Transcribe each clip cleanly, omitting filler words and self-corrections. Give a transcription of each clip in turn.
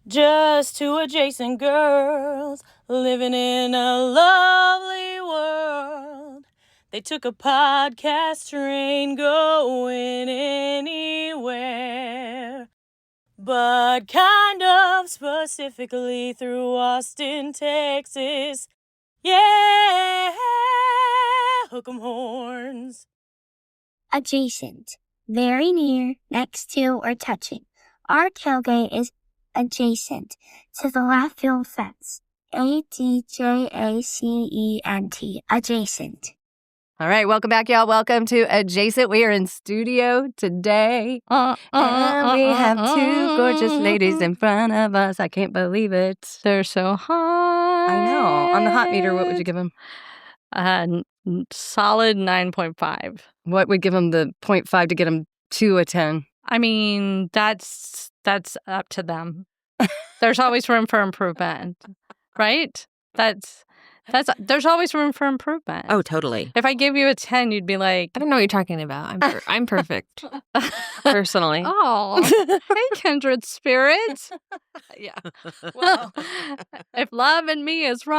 Just two adjacent girls living in a lovely world. They took a podcast train going anywhere, but kind of specifically through Austin, Texas. Yeah, hook 'em horns. Adjacent. Very near, next to, or touching. Our tailgate is adjacent to the left field fence. ADJACENT. Adjacent. All right, welcome back, y'all. Welcome to Adjacent. We are in studio today, and we have two gorgeous ladies in front of us. I can't believe it. They're so hot. I know. On the hot meter, what would you give them? Solid 9.5. What would give them the 0.5 to get them to a 10? I mean, that's up to them. There's always room for improvement, right? There's always room for improvement. Oh, totally. If I gave you a 10, you'd be like, I don't know what you're talking about. I'm perfect, personally. oh, hey, kindred spirits. Yeah. Well, if loving me is wrong,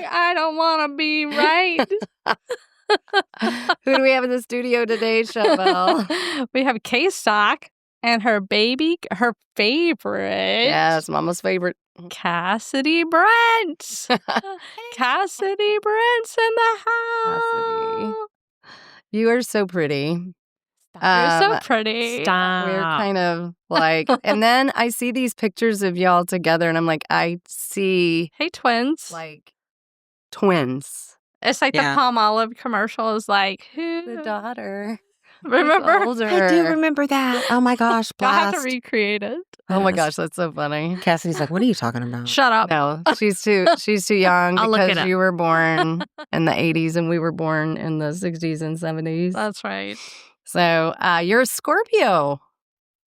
I don't want to be right. Who do we have in the studio today, Chevelle? We have K-Stock and her baby, her favorite. Yes, Mama's favorite. Cassidy Brent. Cassidy Brent's in the house. Cassidy. You are so pretty. You're so pretty. Stop. We're kind of like, and then I see these pictures of y'all together, and I'm like, I see Hey, twins. like twins. It's like Yeah. the Palmolive commercial is like, who? The daughter. Remember? Who's older. I do remember that. Oh my gosh, You'll have blast. to recreate it. Oh my Yes. gosh, that's so funny. Cassidy's like, what are you talking about? Shut up. No, she's too young I'll look because it up. you were born in the 80s and we were born in the 60s and 70s. That's right. So you're a Scorpio.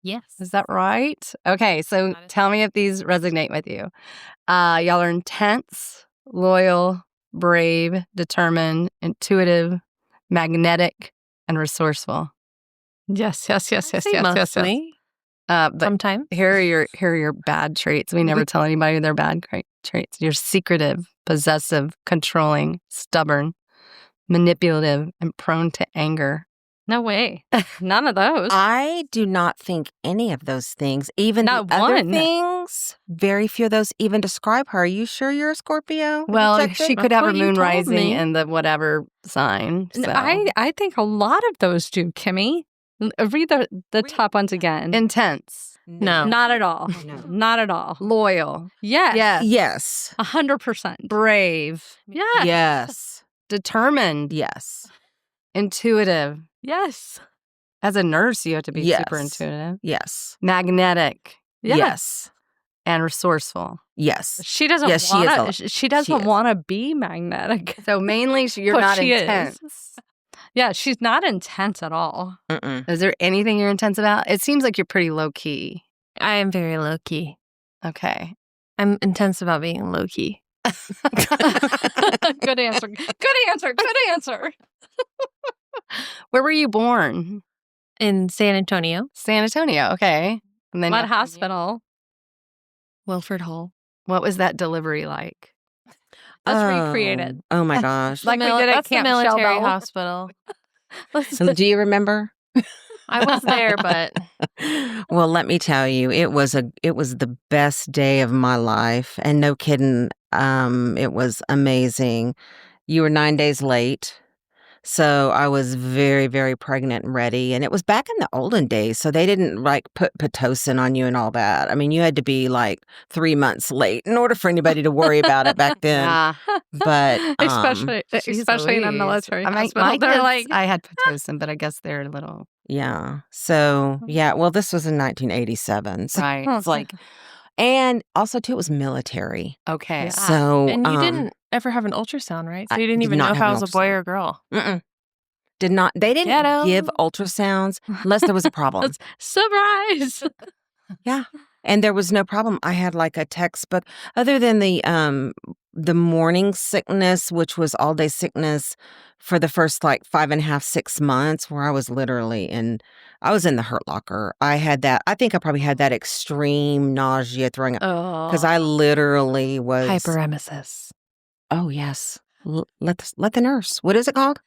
Yes. Is that right? Okay, so tell me if these resonate with you. Y'all are intense, loyal, brave, determined, intuitive, magnetic, and resourceful. Yes. Mostly. But Sometimes. here are your bad traits. We never tell anybody their bad traits. You're secretive, possessive, controlling, stubborn, manipulative, and prone to anger. No way. None of those. I do not think any of those things, even Not the other one. things, very few of those even describe her. Are you sure you're a Scorpio? Well, Check she it? could have a what you moon told rising me. in the whatever sign. So. I think a lot of those do, Kimmy. Read the top ones again. Intense, No. Not at all. No. Not at all. loyal, Yes. yes, Yes. 100%. brave, Yes. Yes. determined, Yes. intuitive. Yes. As a nurse, you have to be super Yes. intuitive, Yes. magnetic, Yes. and resourceful. Yes. She doesn't Yes, she is want a- to. She doesn't is. want to be magnetic. So mainly, you're But not she is. intense. Yeah, she's not intense at all. Mm-mm. Is there anything you're intense about? It seems like you're pretty low key. I am very low key. Okay. I'm intense about being low key. Good answer. Good answer. Good answer. Where were you born? In San Antonio, San Antonio. Okay. And then What hospital? Wilford Hall. what was that delivery like? That's recreated. Oh my gosh. Like we did at That's Camp the military Shellbell. hospital. So do you remember? I was there, but Well, let me tell you, it was the best day of my life, and no kidding, it was amazing. You were 9 days late, so I was very, very pregnant and ready, and it was back in the olden days, so they didn't like put Pitocin on you and all that. I mean, you had to be like 3 months late in order for anybody to worry about it back then. Yeah. But Especially in a Louise. military I mean, hospital. my They're kids, like, I had Pitocin, but I guess they're a little yeah, so yeah, well, this was in 1987, so right. it's like, and also too, it was military. Okay. Yeah. So and you didn't ever have an ultrasound, right? So I you didn't did even not know if have I an was a boy ultrasound. or a girl. Mm-mm. They didn't Ghetto. give ultrasounds unless there was a problem. surprise. Yeah. And there was no problem. I had like a textbook other than the morning sickness, which was all day sickness for the first like 5.5, 6 months where I was literally I was in the hurt locker. I had that. I think I probably had that extreme nausea throwing up because I literally was Hyperemesis. Oh, yes. Let the nurse. What is it called?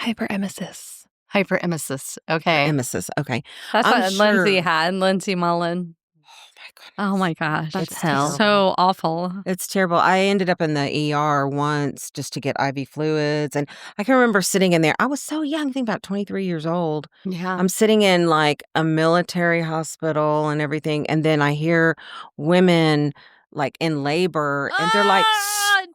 Hyperemesis. Hyperemesis. Okay. Emesis. Okay. That's I'm what Lindsay sure- had. Lindsay Mullen. Oh my gosh. That's It's hell. so awful. It's terrible. I ended up in the ER once just to get IV fluids. And I can remember sitting in there. I was so young, I think about 23 years old. Yeah. I'm sitting in like a military hospital and everything. And then I hear women like in labor and they're like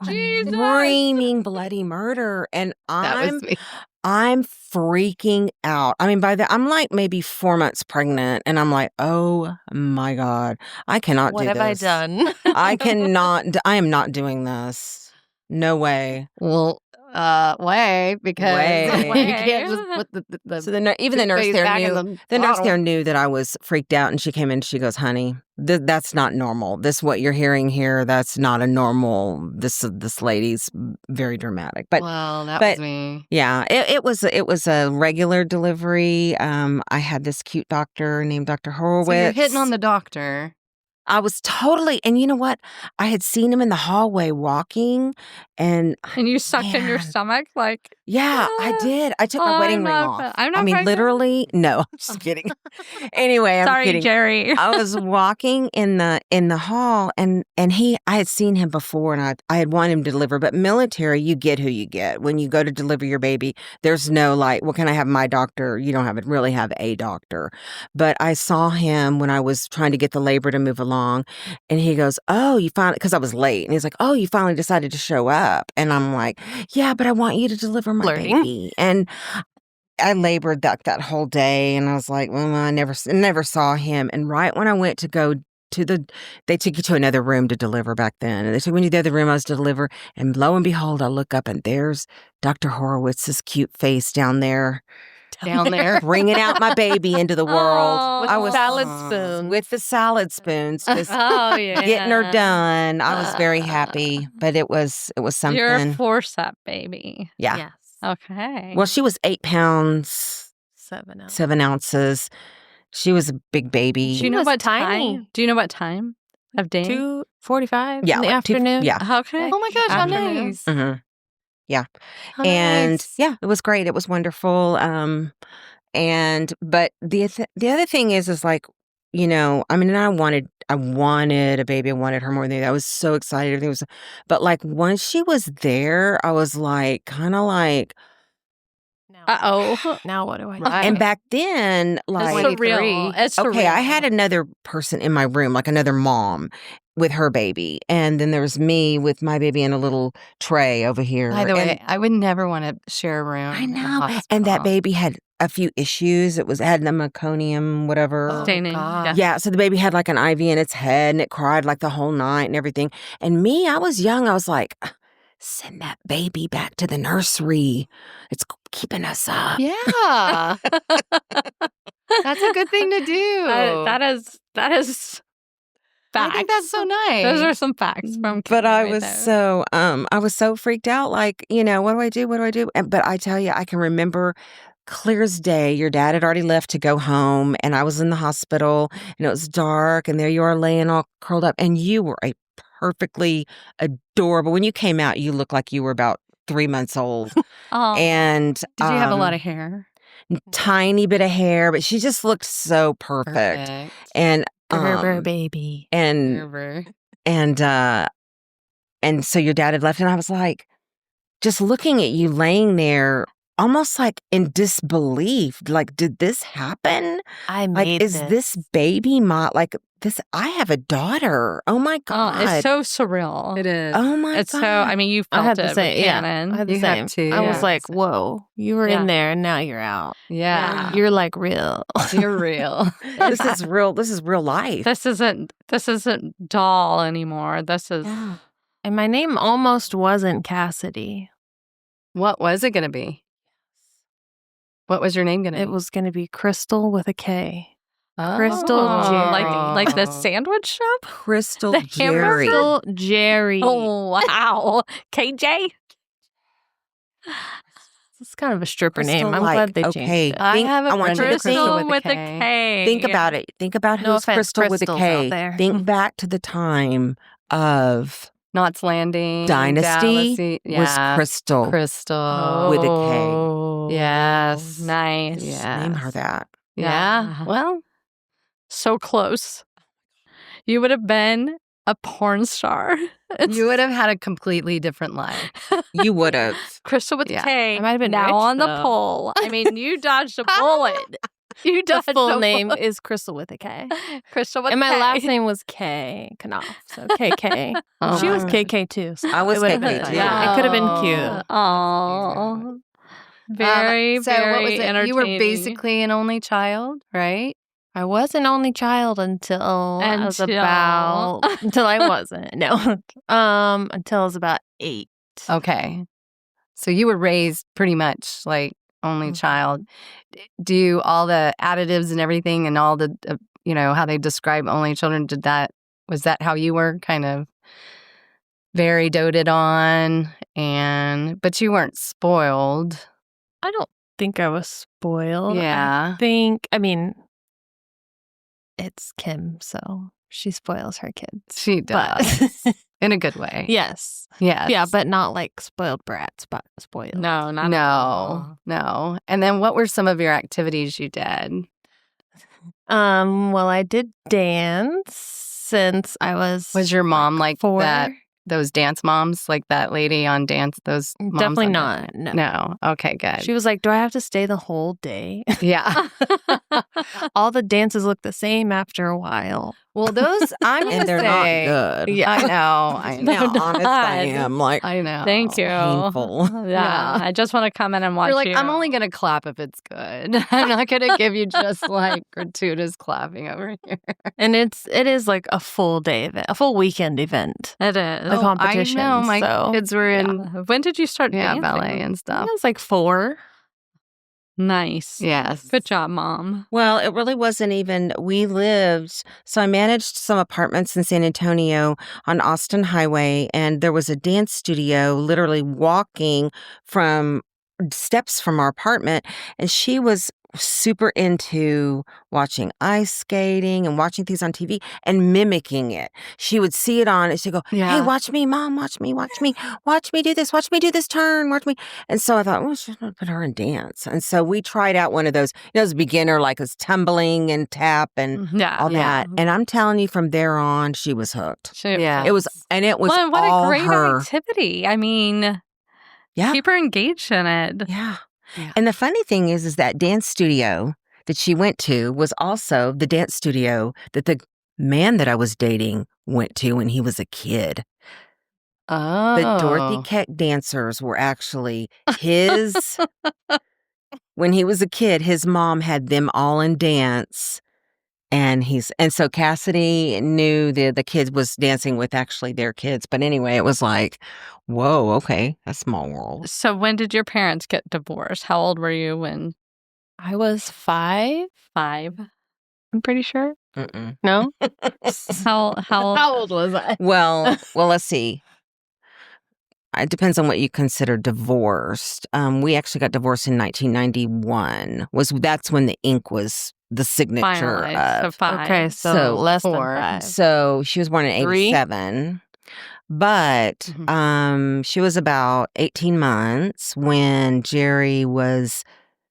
Jesus. screaming bloody murder. And That was me. I'm freaking out. I mean, by that, I'm like maybe 4 months pregnant, and I'm like, oh my God, I cannot What do have I this. done? I cannot, I am not doing this. No way. Well, way because Way. you can't just put the So even the nurse toothpaste there back in knew, the nurse bottle. there knew that I was freaked out, and she came in and she goes, honey, that's not normal. What you're hearing here, that's not a normal, this lady's very dramatic. But Well, that but- was me. yeah, it was a regular delivery. I had this cute doctor named Dr. Horowitz. So you're hitting on the doctor. I was totally, and you know what? I had seen him in the hallway walking, and And you sucked in your Man. stomach like, yeah, I did. I took my wedding ring off. I'm I not mean, pregnant. literally, no, I'm just kidding. Anyway, I'm Sorry, kidding. Jerry. I was walking in the hall, and I had seen him before, and I had wanted him to deliver. But military, you get who you get. When you go to deliver your baby, there's no like, well, can I have my doctor? You don't really have a doctor. But I saw him when I was trying to get the labor to move along, and he goes, "Oh, you finally," because I was late, and he's like, "Oh, you finally decided to show up," and I'm like, "Yeah, but I want you to deliver my Flirting. baby," and I labored that whole day, and I was like, well, I never saw him. And right when I went to go to they took you to another room to deliver back then. And they took me to the other room I was to deliver. And lo and behold, I look up and there's Dr. Horowitz's cute face down there, bringing out my baby into the world. Oh, With I the was salad spoon. with the salad spoons, just Oh, yeah. getting her done. I was very happy, but it was something. You're a forceps baby. Yeah. Yes. Okay. Well, she was 8 pounds, 7 ounces. 7 ounces. She was a big baby. Do you know was what tiny. time? Do you know what time of day? 2:45 Yeah, in the like two- afternoon. yeah. Okay. Oh my gosh, how Afternoon. nice. Mhm. How And nice. yeah, it was great. It was wonderful. But the other thing is like, you know, I mean, and I wanted a baby. I wanted her more than that. I was so excited. Everything was, but like once she was there, I was like, kind of like, Uh-oh. Now what do I do? Right. and back then, It's like, 23. surreal. It's surreal. okay, I had another person in my room, like another mom with her baby. And then there was me with my baby in a little tray over here. By the And way, I would never want to share a room. I in a know. And that hospital. baby had a few issues. It had the meconium, whatever. Oh, Staining. God. Yeah, so the baby had like an IV in its head and it cried like the whole night and everything. And me, I was young. I was like, send that baby back to the nursery. It's keeping us up. Yeah. That's a good thing to do. That is I facts. think that's so nice. Those are some facts from But Kimmy I right was there. I was so freaked out. Like, you know, what do I do? What do I do? But I tell you, I can remember clear as day. Your dad had already left to go home, and I was in the hospital, and it was dark, and there you are laying all curled up, and you were a perfectly adorable. When you came out, you looked like you were about 3 months old, Oh. and Did you have a lot of hair? tiny bit of hair, but she just looked so perfect. And Gerber baby. and Gerber. and so your dad had left, and I was like, just looking at you laying there, almost like in disbelief. Like, did this happen? I Like, made is this baby like this? I have a daughter. Oh my Oh, God. it's so surreal. It is. Oh my It's God. so, I mean, you I felt had it the same. with Yeah, Cannon. I had the You same. have to, I was yeah. like, whoa, you were Yeah. in there and now you're out. Yeah. You're like real. You're real. This is real. This is real life. This isn't doll anymore. This is Yeah. And my name almost wasn't Cassidy. What was it going to be? What was your name going to be? It was going to be Crystal with a K. Crystal Jerry. Like the sandwich shop? Crystal The Jerry. Crystal Jerry. Oh, wow. KJ? It's kind of a stripper Crystal, name. I'm like, glad they okay, changed it. I have a want friend you to think Crystal with a K. Think about it. Think about No who's offense, Crystal with a Crystals K. out there. Think back to the time of Knots Landing. Dynasty was Crystal. Crystal. With a K. Oh, Yes. Nice. Yes. Name her that. Yeah. Well, So close. You would have been a porn star. you would have had a completely different life. You would have. Crystal with Yeah. a K. I might have been now rich, on the though. pole. I mean, you dodged a bullet. You The dodged full a name bullet. is Crystal with a K. Crystal with And a my K. last name was K. Knopf. So KK. Oh, She was wow. KK too. So I was it would have KK been too. Yeah, it could have been cute. Oh. Very, so very what was it? entertaining. You were basically an only child, right? I was an only child until I was Until- about until I wasn't. No. Until I was about 8. Okay. So you were raised pretty much like only child. Do all the additives and everything and all the, how they describe only children, was that how you were kind of very doted on? But you weren't spoiled. I don't think I was spoiled. Yeah. I mean, it's Kim, so she spoils her kids. She does. But In a good way. yes. Yes. Yeah, but not like spoiled brats, but spoiled. No, not at all. No. And then what were some of your activities you did? Well, I did dance since I was Was your mom like 4. that? Those dance moms, like that lady on dance, those moms Definitely on not. Dance? No. No. Okay, good. She was like, "Do I have to stay the whole day?" Yeah. All the dances look the same after a while. Well, those, I'm going And to they're say. not good. I know. I know. How honest I am. Like, I know. Thank you. painful. Yeah. I just want to come in and watch You're like, you. I'm only going to clap if it's good. I'm not going to give you just like gratuitous clapping over here. And it is like a full day event, a full weekend event. It is. The competition. I know. My so. kids were in When did you start dancing? ballet and I stuff. was like 4. Nice. Yes. Good job, Mom. Well, it really wasn't even, so I managed some apartments in San Antonio on Austin Highway, and there was a dance studio literally walking from steps from our apartment, and she was super into watching ice skating and watching things on TV and mimicking it. She would see it on and she'd go, Yeah. "Hey, watch me, Mom, watch me do this turn, watch me." And so I thought, well, she's going to put her in dance. And so we tried out one of those, as a beginner, like it was tumbling and tap and Yeah. all that. And I'm telling you, from there on, she was hooked. Yeah. It was Well, what all a great her. activity. I mean, Yeah. keep her engaged in it. Yeah. Yeah. And the funny thing is that dance studio that she went to was also the dance studio that the man that I was dating went to when he was a kid. Oh. The Dorothy Keck dancers were actually his. When he was a kid, his mom had them all in dance. And so Cassidy knew the kid was dancing with actually their kids. But anyway, it was like, whoa, okay, a small world. So when did your parents get divorced? How old were you when? I was 5. 5. I'm pretty sure. Mm-mm. No? How old was I? Well, let's see. It depends on what you consider divorced. We actually got divorced in 1991. That's when the ink was the signature finalized? So of. 5. Okay, so, So, less 4. than 5. So she was born in 3? 87. But Mhm. she was about 18 months when Jerry was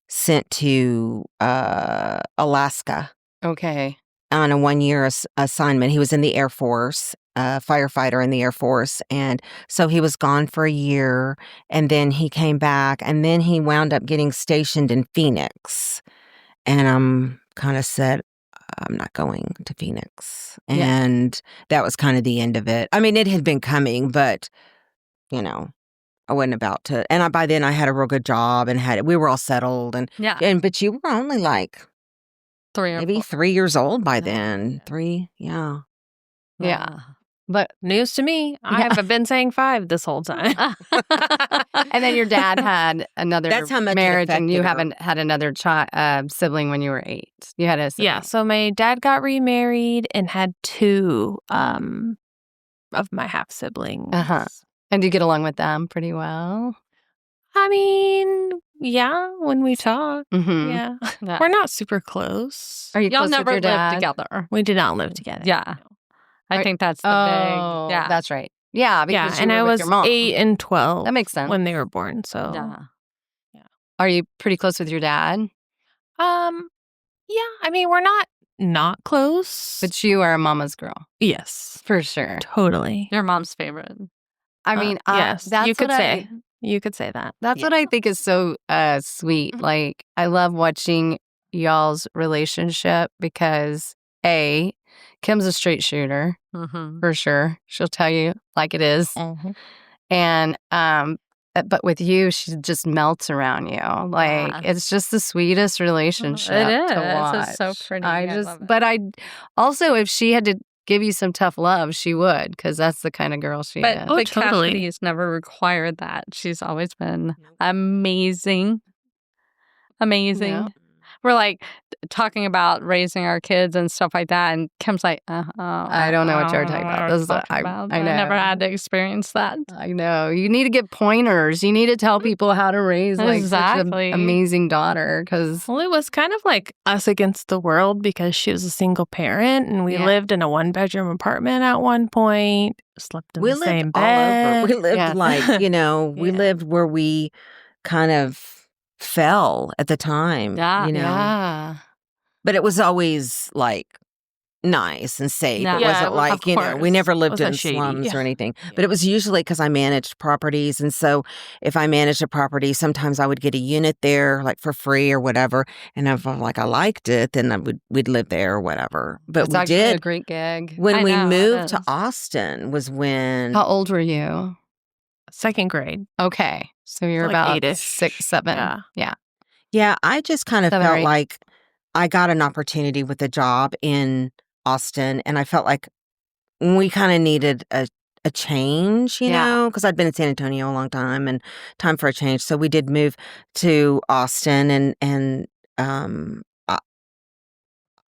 sent to Alaska Okay. on a 1-year assignment. He was in the Air Force, firefighter in the Air Force. And so he was gone for a year, and then he came back, and then he wound up getting stationed in Phoenix. And I'm kind of said, I'm not going to Phoenix. Yeah. And that was kind of the end of it. I mean, it had been coming, but, I wasn't about to. And by then I had a real good job and we were all settled. Yeah. But you were only like 3 or maybe 4. 3 years old by Yeah. then. 3, yeah. Yeah. But News to me. I have been saying 5 this whole time. and then your dad had another That's how much it marriage, and you affected her. haven't had another sibling when you were 8. You had a sibling. Yeah, so my dad got remarried and had 2 of my half siblings. Uh-huh. And do you get along with them pretty well? I mean, yeah, when we talk, Mm-hmm. yeah. Yeah. We're not super close. Are you Y'all close never with your dad? lived together. We did not live together. Yeah. I think that's the Oh, big. Yeah. that's right. Yeah, because you and were I with was your mom. 8 and 12 That makes sense. when they were born. So, Yeah. Are you pretty close with your dad? Yeah, I mean, we're not close. But you are a mama's girl, yes, for sure. totally. Your mom's favorite. I mean, yes, that's you could what say. You could say that. That's what I think is so sweet. Like, I love watching y'all's relationship because, A, Kim's a straight shooter, Mm-hmm. for sure. She'll tell you like it is. Mhm. And, but with you, she just melts around you. Like, Yes. it's just the sweetest relationship It is. to watch. It's so pretty. I love it. But I also, if she had to give you some tough love, she would, because that's the kind of girl she is. But totally. Cassidy's never required that. She's always been amazing. Amazing. Yeah. We're like talking about raising our kids and stuff like that. And Kim's like, I don't know what you're talking about. This is I know. I never had to experience that. I know. You need to get pointers. You need to tell people how to raise like such Exactly. an amazing daughter. Because Well, it was kind of like us against the world because she was a single parent and we Yeah. lived in a 1-bedroom apartment at one point, slept in We the lived same all bed. over. We lived Yes. like, we Yeah. lived where we kind of fell at the time, Yeah. yeah. But it was always like nice and safe. Yeah. It Yeah, wasn't of like, we course. never It lived wasn't in shady. slums Yeah. or anything. But it was usually because I managed properties. And so if I managed a property, sometimes I would get a unit there like for free or whatever. And if I liked it, then we'd live there or whatever. But It's we actually a did. great gig. When I we know, it moved to is. Austin was when How old were you? 2nd grade. Okay. So you're Like about 8-ish. 6, 7. Yeah. Yeah, I just kind of 7 or felt 8. like I got an opportunity with a job in Austin, and I felt like we kind of needed a change, Yeah. because I'd been in San Antonio a long time and time for a change. So we did move to Austin, and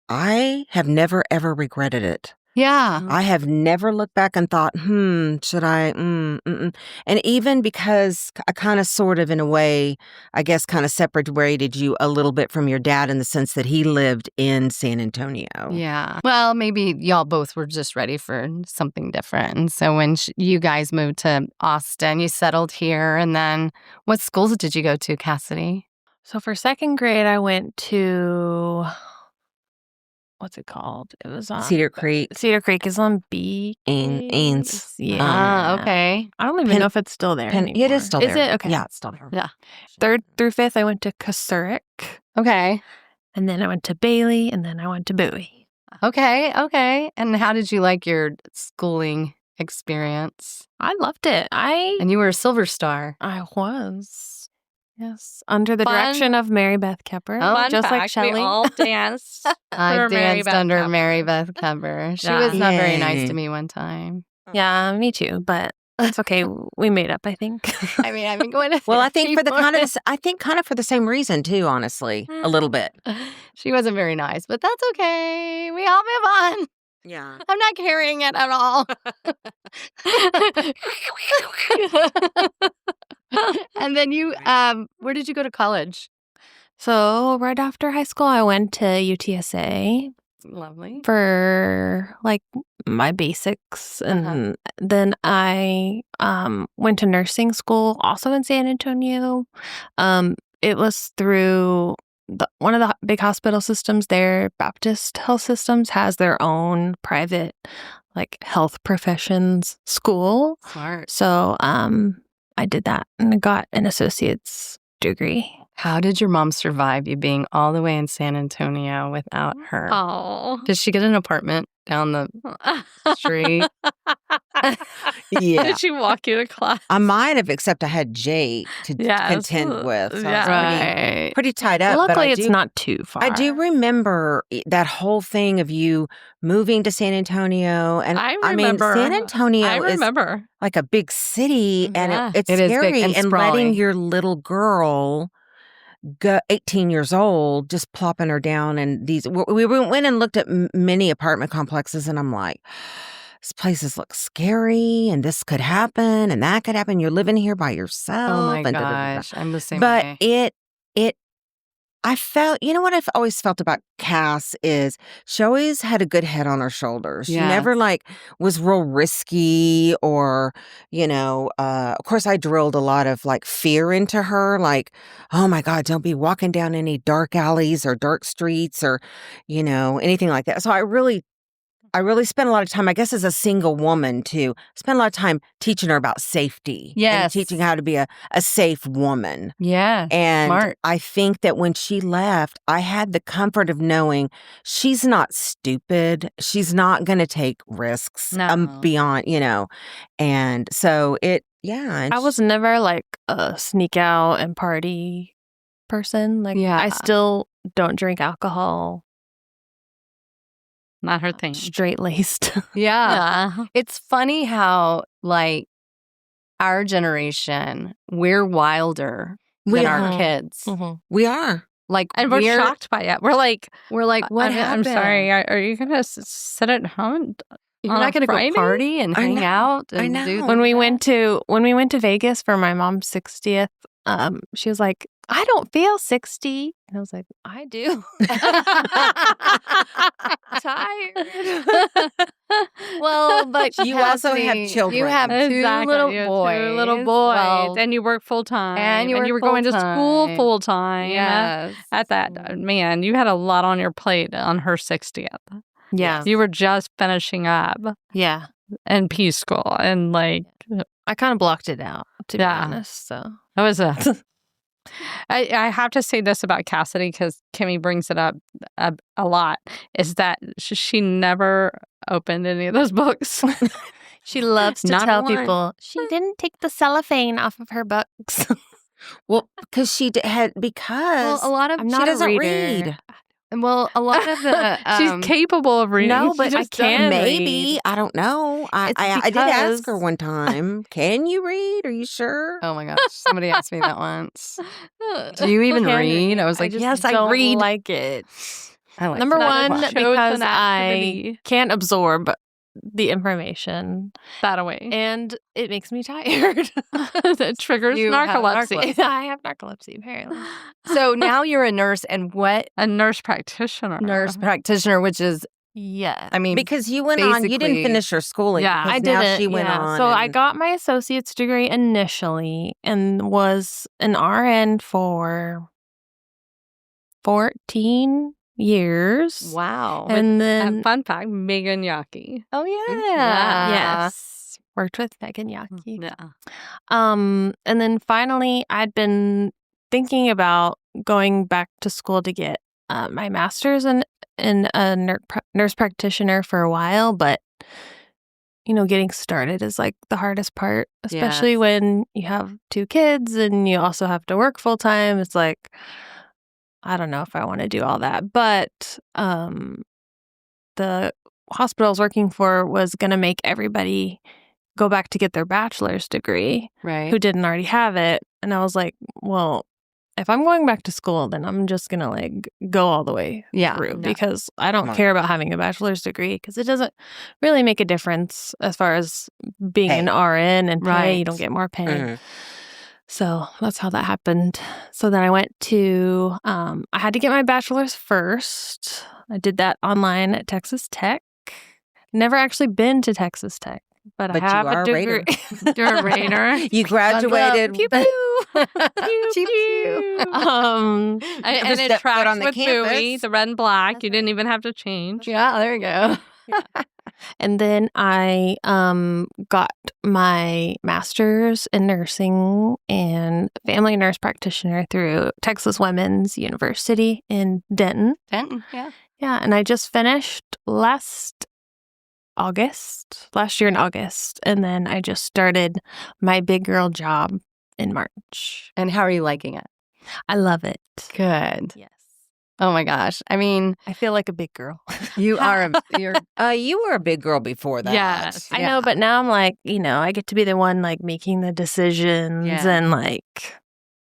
I have never ever regretted it. Yeah. I have never looked back and thought, should I? And even because I kind of sort of in a way, I guess, kind of separated you a little bit from your dad in the sense that he lived in San Antonio. Yeah. Well, maybe y'all both were just ready for something different. And so when you guys moved to Austin, you settled here. And then what schools did you go to, Cassidy? So for 2nd grade, I went to, what's it called? It was on Cedar Creek. Cedar Creek is on B. Ains. Yeah. Okay. I don't even know if it's still there anymore. It is still there. Is it? Okay. Yeah, it's still there. Yeah. 3rd through 5th, I went to Kasurik. Okay. And then I went to Bailey. And then I went to Bowie. Okay. And how did you like your schooling experience? I loved it. And you were a Silver Star. I was. Yes. Under the Fun- direction of Mary Beth Kepper. Oh, Fun just like fact, Shelley. we all danced. I for Mary danced Beth under Kepper. Mary Beth Kepper. She Yeah. was not very nice Yay. to me one time. Yeah, me too. But it's okay. We made up, I think. I mean, I've been going to Well, I think for the therapy kind of for the same reason too, honestly, a little bit. She wasn't very nice, but that's okay. We all move on. Yeah. I'm not carrying it at all. And then you, where did you go to college? So right after high school, I went to UTSA Lovely. for like my basics. And then I went to nursing school also in San Antonio. It was through one of the big hospital systems there, Baptist Health Systems, has their own private like health professions school. Smart. So I did that and I got an associate's degree. How did your mom survive you being all the way in San Antonio without her? Oh. Did she get an apartment? down the street. Yeah. Did she walk you to class? I might have, except I had Jake to Yes. contend with. So I was Right. pretty tied up. Luckily, but it's not too far. I do remember that whole thing of you moving to San Antonio. And I mean, remember. San Antonio I is remember. like a big city, and Yeah. it's It is big scary. and And sprawly. letting your little girl, 18 years old, just plopping her down. And we went and looked at many apartment complexes, and I'm like, this places look scary, and this could happen, and that could happen. You're living here by yourself. Oh my and da-da-da-da. gosh, I'm the same But way. I felt, you know what I've always felt about Cass is she always had a good head on her shoulders. She Yes. never was real risky or, of course I drilled a lot of fear into her. Like, oh my God, don't be walking down any dark alleys or dark streets or, anything like that. So I really spent a lot of time, I guess as a single woman too, spent a lot of time teaching her about safety. And Yes. teaching how to be a safe woman. Yeah. And Smart. I think that when she left, I had the comfort of knowing she's not stupid. She's not going to take risks No. beyond, And so and I was never a sneak out and party person. Yeah. I still don't drink alcohol. Not her thing. Straight laced. Yeah. Yeah. It's funny how, our generation, we're wilder than our are. kids. we are. And we're shocked by it. We're like, what I'm happened? sorry. Are you going to sit at home? You're on not a going to go Friday? party and I hang know. out I and know. do When we went to Vegas for my mom's 60th, she was like, I don't feel 60. And I was like, I do. Tired. Well, but You also have Cassidy, children. You have two Exactly. little You have boys. two little boys. Well, And you work full time. and you were work going to school full-time. full time. yes. At that, man, you had a lot on your plate on her 60th. Yeah. You were just finishing up Yeah. in P school. And I kind of blocked it out, to be Yeah. honest. So was I have to say this about Cassidy because Kimmy brings it up a lot, is that she never opened any of those books. she loves to Not tell one. people she didn't take the cellophane off of her books. Well, because she had, because Well, a lot of I'm she not a doesn't reader. read. well, a lot of the She's capable of reading. no, She but I just can Maybe. read. I don't know. I It's did ask her because- one time, can you read? Are you sure? Oh my gosh, somebody asked me that once. Do you even Can read? I was like, just yes, I don't read. like it. I like Number it. Not a one, chosen because activity. I can't absorb the information, that away. and it makes me tired. It triggers You have narcolepsy. narcolepsy. I have narcolepsy, apparently. So now you're a nurse, and what A nurse practitioner. nurse practitioner, which is, Yeah. I mean, Because you went on, you didn't basically- finish your schooling. Yeah, because I now didn't. she went on. So I and- got my associate's degree initially and was an RN for 14 years. wow. And then, Fun fact, Megan Yaki. Oh yeah. yes, worked with Megan Yaki. Yeah. And then finally, I'd been thinking about going back to school to get my master's in a nurse practitioner for a while, but getting started is the hardest part, especially Yes. when you have 2 kids and you also have to work full time. It's I don't know if I want to do all that, but the hospital I was working for was going to make everybody go back to get their bachelor's degree Right. who didn't already have it. And I was like, well, if I'm going back to school, then I'm just going to go all the way Yeah. through No. because I don't Right. care about having a bachelor's degree because it doesn't really make a difference as far as being Pay. an RN and pay. Right. You don't get more pay. Mhm. So that's how that happened. So then I went to, I had to get my bachelor's first. I did that online at Texas Tech. Never actually been to Texas Tech, but I But you have are a a degree. Raider. You're a Raider. You graduated. Pew, pew. Pew, pew. And Never it stepped foot tracks on the with campus. Bowie, the red and black. That's You didn't even have to change. Yeah, there you go. And then I got my master's in nursing and family nurse practitioner through Texas Women's University in Denton. Denton, yeah. Yeah, and I just finished last last year in August. And then I just started my big girl job in March. And how are you liking it? I love it. Good. Yes. Oh my gosh. I mean, I feel like a big girl. you are you're You were a big girl before that. Yes. I know, but now I'm like, I get to be the one like making the decisions and like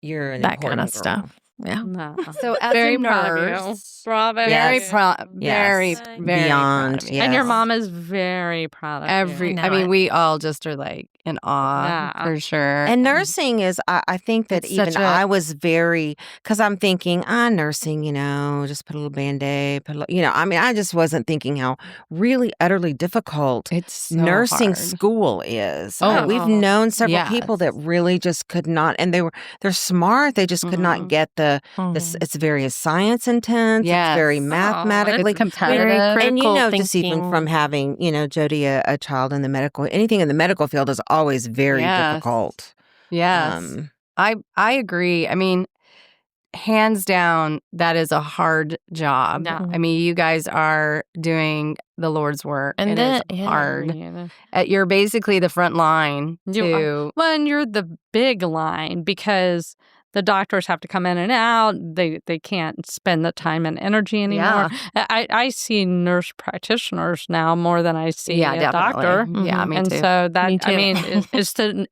You're an that kind of important girl. stuff. Yeah. No. so as Very a proud of you. nurse, Bravo. very Yes. proud, very, Yes. very Beyond, proud of you. And your yes. mom is very proud of Every, you. I mean, we all just are like in awe Yeah. for sure. And nursing is, I think that It's even such a- I was very, because I'm thinking, nursing, just put a little Band-Aid, I mean, I just wasn't thinking how really utterly difficult it's so nursing hard. school is. Oh. We've known several Yes. people that really just could not, and they're smart. They just could not get it's very science intense. Yes. It's very Oh, mathematically it's competitive. And critical just even thinking. from having, Jody, a child in the anything in the medical field is always very Yes. difficult. Yes. I agree. I mean, hands down, that is a hard job. Yeah. I mean, you guys are doing the Lord's work. And it then- is yeah. hard. Yeah. You're basically the front line You to Well, and you're the big line because the doctors have to come in and out. They can't spend the time and energy anymore. I see nurse practitioners now more than I see a definitely. doctor. Yeah, Mhm. me And too. so that, Me I too. mean,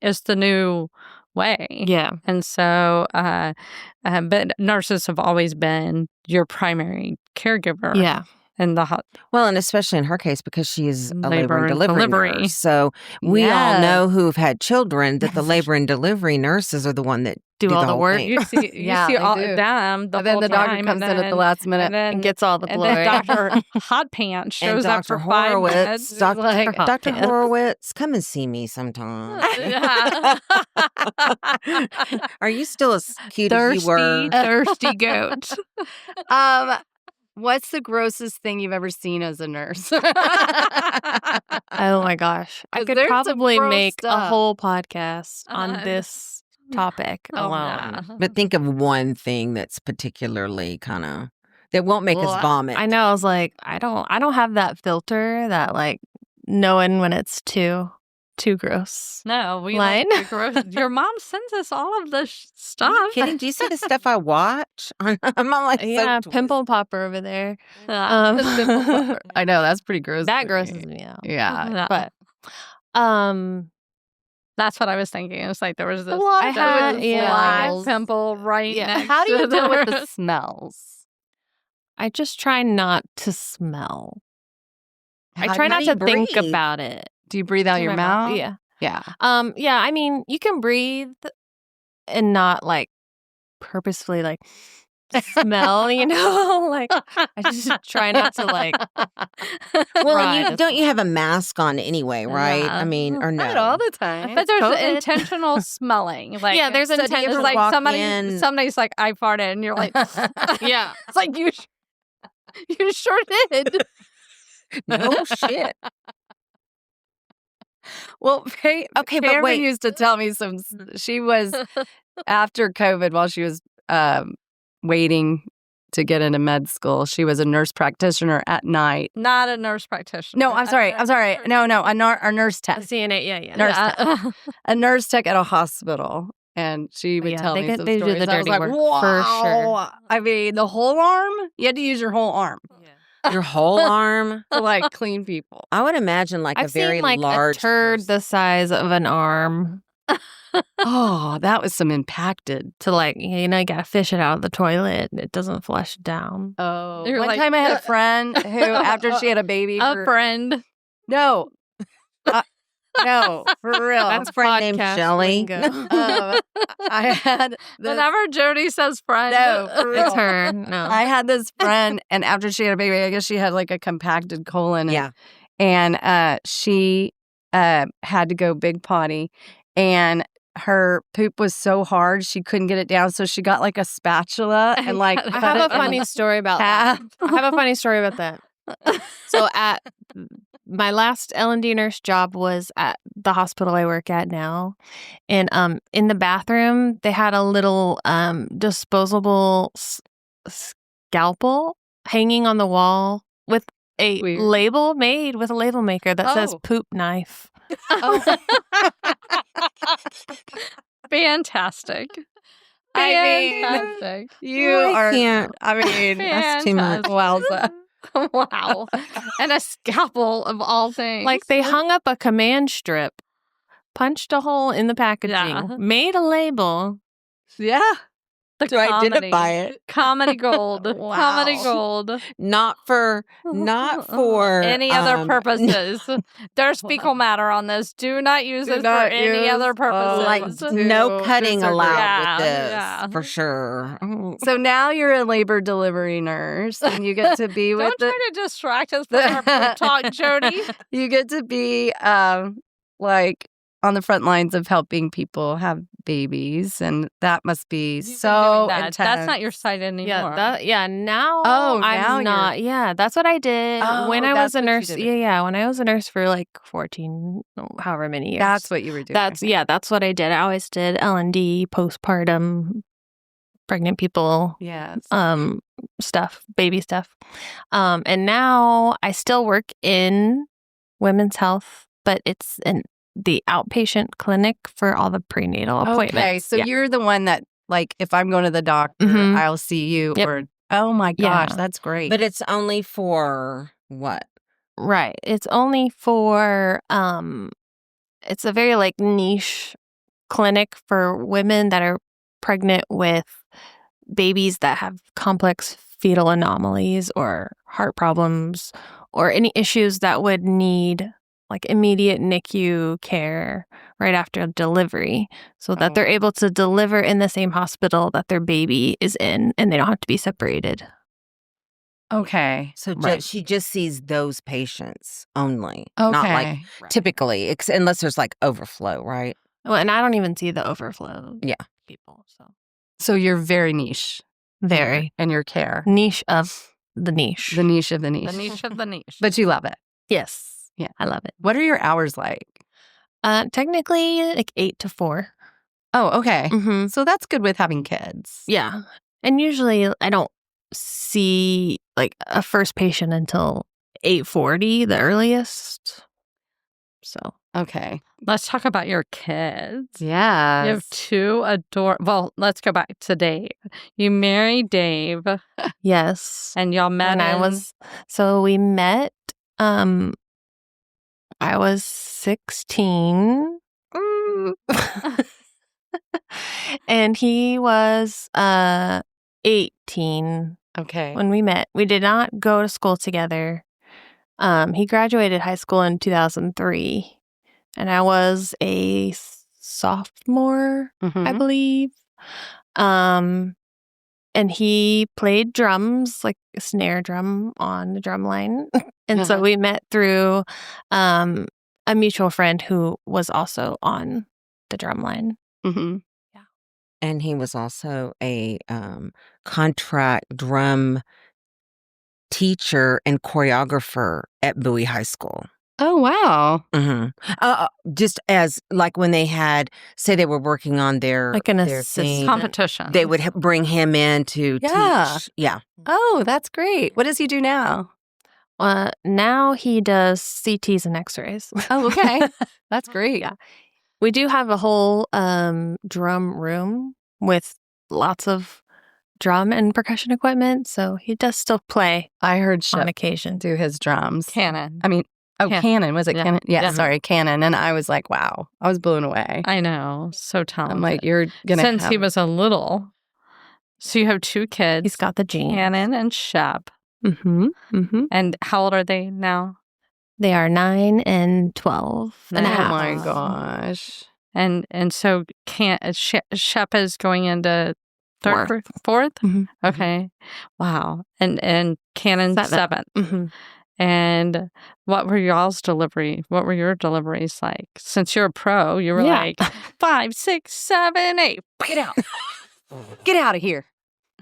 it's the new way. Yeah. And so, but nurses have always been your primary caregiver. Yeah. In the Well, and especially in her case because she is a labor Labor and and delivery delivery. nurse. So we all Yes. know who've had children that the labor and delivery nurses are the one that Do all the whole work. thing. you see Yeah, they all do. them the And then whole the doctor time, comes and in at the last minute and then And gets all the and glory. then Dr. Hot Pants And shows up Dr. for 5 Horowitz, minutes. Dr. like, Dr. Pants. Horowitz, come and see me sometime. Yeah. Are you still as cute as you were? Thirsty goat. What's the grossest thing you've ever seen as a nurse? Oh my gosh. I 'Cause could there's some probably gross make a stuff. whole podcast on this topic Oh, alone. yeah. But think of one thing that's particularly kind of that won't make Well, us vomit. I know. I was like, I don't have that filter that like knowing when it's too gross. No, we Line. like your mom sends us all of this stuff. Are you kidding? Do you see the stuff I watch? I'm like, Yeah, so pimple popper over there. I know, that's pretty gross. That to grosses me. me out. Yeah. Yeah. But That's what I was thinking. It's like there was this lot I of had- those yeah. black smells. pimple right Yeah. next How do you to deal with the the smells? I just try not to smell. I How try do not you to think breathe? about it. Do you breathe out Through your my mouth? Yeah. Yeah. Yeah, I mean, you can breathe and not like purposefully like smell, like I just try not to like Well, Right. don't you have a mask on anyway, right? Yeah. I mean, or no? Not all the time. But there's COVID. intentional smelling. Like Yeah, there's so do you intentional- ever like walk somebody in- somebody's like I farted and you're like Yeah. it's like you sure did. No shit. Well, Okay, but Pam wait. used to tell me she was, after COVID, while she was waiting to get into med school, she was a nurse practitioner at night. Not a nurse practitioner. No, I'm sorry. No, a nurse A tech. CNA, yeah. Nurse Yeah. A nurse tech at a hospital. And she would Yeah, tell me some they do stories. the I was dirty like, work wow. for sure. I mean, the whole arm? You had to use your whole arm Your whole arm. to, like, clean people. I would imagine like I've a very seen like large a turd person. the size of an arm Oh, that was some impacted. to like, you gotta fish it out of the toilet. It doesn't flush down. Oh, You're one like- time I had a friend who, after she had a baby, A friend. no, no, for real. That's a friend named podcast Shelley. lingo. I had this, Whenever Jody says friend. no, for real. It's her. No. I had this friend, and after she had a baby, I guess she had like a compacted colon. Yeah. And she had to go big potty, and her poop was so hard she couldn't get it down, so she got like a spatula and like I cut have it a in funny story about that. half. I have a funny story about that. So at my last L&D nurse job was at the hospital I work at now. And in the bathroom, they had a little disposable scalpel hanging on the wall with a Weird. label made with a label maker that says Oh. poop knife. Oh. Fantastic. I mean, Fantastic. you I are. can't. I mean, That's too much. wowza. Wow. And a scalpel of all things. Like they hung up a command strip, punched a hole in the packaging, Yeah. made a label. Yeah. the To comedy. identify it. Comedy gold. Wow. Comedy gold. Not for Any other um, purposes. There's fecal matter on this. Do not use Do this for not any use- other oh, purposes. like no cutting These are allowed Yeah, with this yeah. for sure. So now you're a labor delivery nurse, and you get to be with Don't try to distract us from our poop talk, Jody. You get to be like on the front lines of helping people have babies, and that must be You've been so doing that. intense. That's not your site anymore. Now Oh, now I'm you're- not. Yeah, that's what I did when Oh, I was that's a what you nurse. did. Yeah, when I was a nurse for like 14, however many years. That's what you were doing. That's what I did. I always did L&D, postpartum, pregnant people, yes. stuff, baby stuff. And now I still work in women's health, but it's in the outpatient clinic for all the prenatal appointments. Okay, so Yeah. you're the one that, like, if I'm going to the doctor, Mhm. I'll see you. Yep. Or oh my gosh, Yeah. that's great. But it's only for what? Right. It's only for it's a very like niche clinic for women that are pregnant with babies that have complex fetal anomalies or heart problems or any issues that would need like immediate NICU care right after delivery so that Oh. they're able to deliver in the same hospital that their baby is in and they don't have to be separated. okay, So Right. she just sees those patients only, okay, not like typically, unless there's like overflow, right? Well, and I don't even see the overflow Yeah. people. So so you're very niche very in your care, niche of the niche. the niche of the niche. The niche of the niche. But you love it. Yes. Yeah. I love it. What are your hours like? Technically like 8 to 4. Oh, okay. Mm-hmm. So that's good with having kids. Yeah. And usually I don't see like a first patient until 8:40, the earliest. So Okay. Let's talk about your kids. Yeah. You have two well, let's go back to Dave. You married Dave yes. and y'all met So we met, I was 16. And he was 18 Okay. when we met. We did not go to school together. He graduated high school in 2003, and I was a sophomore, I Mhm. believe. And he played drums, like a snare drum on the drum line. And so Uh-huh. we met through a mutual friend who was also on the drum line. Mhm. And he was also a contract drum teacher and choreographer at Bowie High School. Oh wow. Mm-hmm. Just as like when they had, say they were working on their Like an their assistant. thing, competition. they would bring him in to Yeah. teach. Yeah. Oh, that's great. What does he do now? Now he does CTs and X-rays. Oh, okay. That's great. Yeah. We do have a whole drum room with lots of drum and percussion equipment, so he does still play I heard on Shep occasion. do his drums. Cannon. I mean, Cannon. Was it Yeah. Cannon? Yeah, Yeah. sorry, Cannon. And I was like, wow, I was blown away. I know. So talented. I'm like, you're going to Since he was a little. So you have two kids. He's got the genes. Cannon and Shep. Mm-hmm. Mm-hmm. And how old are they now? They are 9 and 12 and a Oh half. my gosh. And so Shep is going into fourth? Mhm. Okay. Wow. And Cannon 7th. Mm-hmm. And what were y'all's delivery? What were your deliveries like? Since you're a pro, you were Yeah. like 5, 6, 7, 8. Get out. Get out of here.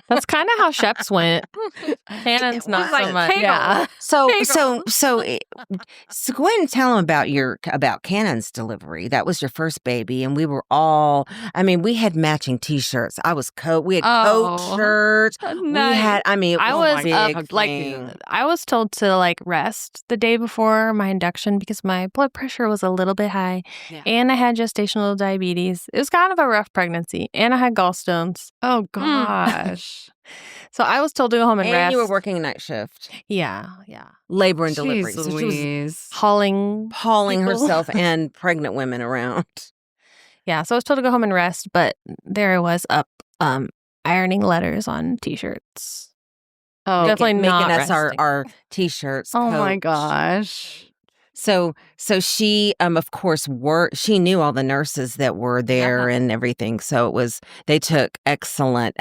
That's kind of how Shep's went. Cannon's not so much. Yeah. So go ahead and tell them about Cannon's delivery. That was your first baby, and we were all. I mean, we had matching T-shirts. We had coat shirts. Nice. We had. I mean, I was was a big up thing. I was told to rest the day before my induction because my blood pressure was a little bit high, and I had gestational diabetes. It was kind of a rough pregnancy, and I had gallstones. Oh gosh. So I was told to go home and rest. You were working night shift. Yeah. Labor and delivery. Jeez So she was Louise. Hauling people. herself and pregnant women around. Yeah, so I was told to go home and rest, but there I was up ironing letters on T-shirts. Oh, Definitely making not us resting. our T-shirts. oh my Coach. gosh. So she of course she knew all the nurses that were there and everything. So they took excellent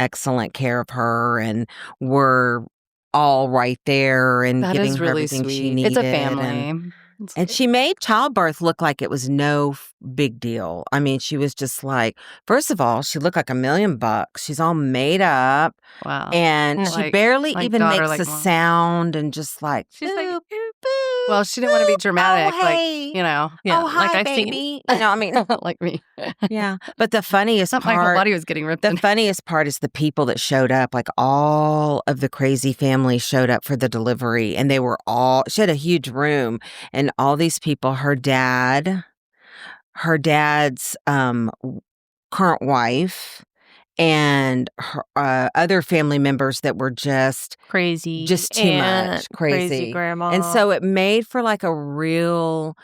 care of her and were all right there and That giving is her really everything sweet. she needed. It's a family. And she made childbirth look like it was no big deal. I mean, she was just like, first of all, she looked like $1,000,000. She's all made up. Wow. And she barely even makes a sound and just like, She's like, boop, boop, Well, she didn't want to be dramatic, oh, hey. like, you know. Yeah, oh, hi, like I seen- baby. You know, I mean, like me. yeah. But the funniest It's not my whole part, body was getting ripped. the funniest part is the people that showed up. Like all of the crazy family showed up for the delivery, and she had a huge room, and all these people, her dad's current wife, and her other family members that were just crazy, too much, crazy grandma. And so it made for like a real